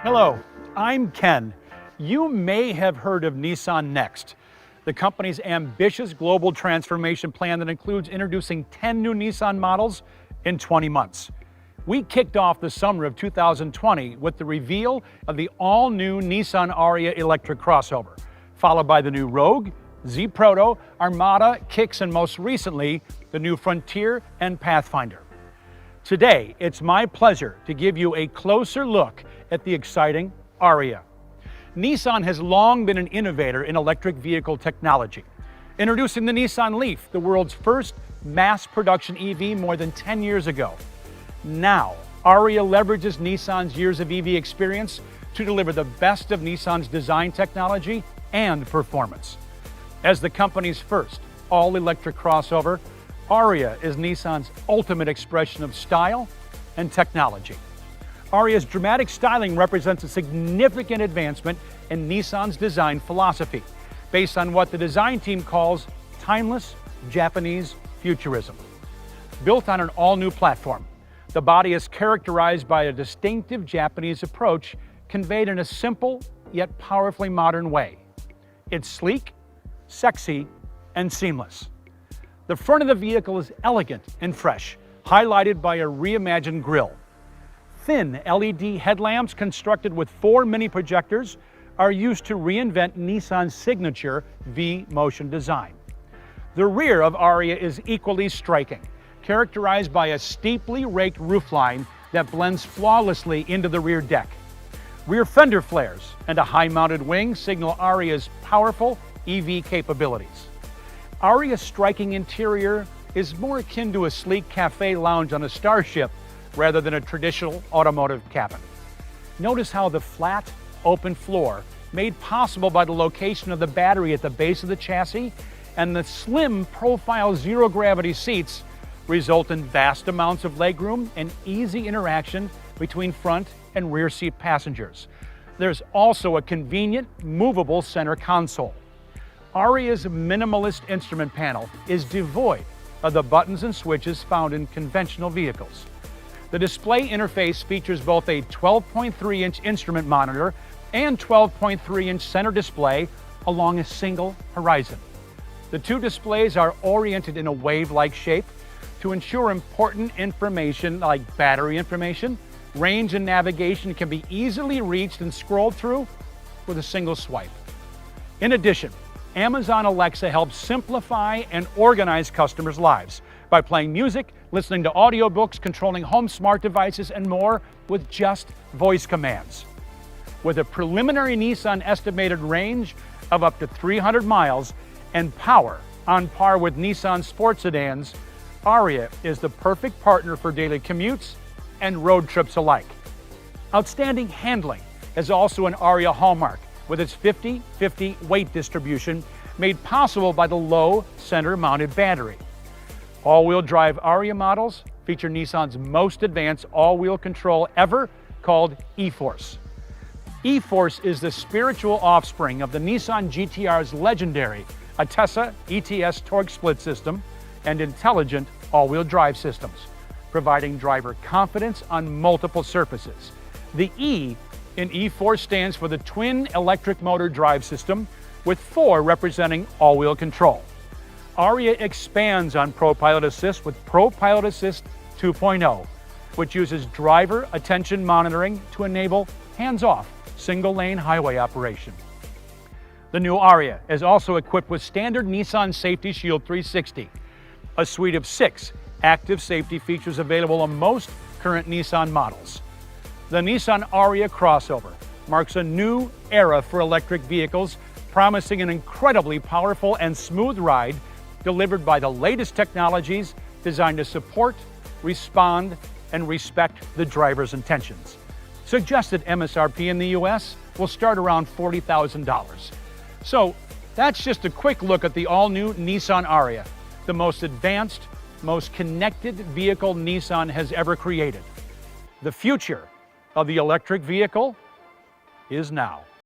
Hello, I'm Ken. You may have heard of Nissan Next, the company's ambitious global transformation plan that includes introducing 10 new Nissan models in 20 months. We kicked off the summer of 2020 with the reveal of the all-new Nissan Ariya electric crossover, followed by the new Rogue, Z Proto, Armada, Kicks, and most recently, the new Frontier and Pathfinder. Today, it's my pleasure to give you a closer look at the exciting Ariya. Nissan has long been an innovator in electric vehicle technology, introducing the Nissan Leaf, the world's first mass production EV more than 10 years ago. Now, Ariya leverages Nissan's years of EV experience to deliver the best of Nissan's design technology and performance. As the company's first all-electric crossover, Ariya is Nissan's ultimate expression of style and technology. Ariya's dramatic styling represents a significant advancement in Nissan's design philosophy, based on what the design team calls timeless Japanese futurism. Built on an all-new platform, the body is characterized by a distinctive Japanese approach conveyed in a simple yet powerfully modern way. It's sleek, sexy, and seamless. The front of the vehicle is elegant and fresh, highlighted by a reimagined grille. Thin LED headlamps constructed with 4 mini projectors are used to reinvent Nissan's signature V-motion design. The rear of Ariya is equally striking, characterized by a steeply raked roofline that blends flawlessly into the rear deck. Rear fender flares and a high-mounted wing signal Ariya's powerful EV capabilities. Ariya's striking interior is more akin to a sleek cafe lounge on a starship rather than a traditional automotive cabin. Notice how the flat, open floor, made possible by the location of the battery at the base of the chassis, and the slim profile zero-gravity seats result in vast amounts of legroom and easy interaction between front and rear seat passengers. There's also a convenient, movable center console. Ariya's minimalist instrument panel is devoid of the buttons and switches found in conventional vehicles. The display interface features both a 12.3-inch instrument monitor and 12.3-inch center display along a single horizon. The two displays are oriented in a wave-like shape to ensure important information like battery information, range, and navigation can be easily reached and scrolled through with a single swipe. In addition, Amazon Alexa helps simplify and organize customers' lives by playing music, listening to audiobooks, controlling home smart devices, and more with just voice commands. With a preliminary Nissan estimated range of up to 300 miles and power on par with Nissan sports sedans, Ariya is the perfect partner for daily commutes and road trips alike. Outstanding handling is also an Ariya hallmark, with its 50-50 weight distribution made possible by the low center-mounted battery. All-wheel drive Ariya models feature Nissan's most advanced all-wheel control ever, called e-Force. e-Force is the spiritual offspring of the Nissan GT-R's legendary Atessa ETS torque split system and intelligent all-wheel drive systems, providing driver confidence on multiple surfaces. The E in e-Force stands for the twin electric motor drive system, with 4 representing all-wheel control. Ariya expands on ProPilot Assist with ProPilot Assist 2.0, which uses driver attention monitoring to enable hands-off single-lane highway operation. The new Ariya is also equipped with standard Nissan Safety Shield 360, a suite of 6 active safety features available on most current Nissan models. The Nissan Ariya crossover marks a new era for electric vehicles, promising an incredibly powerful and smooth ride delivered by the latest technologies designed to support, respond, and respect the driver's intentions. Suggested MSRP in the US will start around $40,000. So that's just a quick look at the all-new Nissan Ariya, the most advanced, most connected vehicle Nissan has ever created. The future of the electric vehicle is now.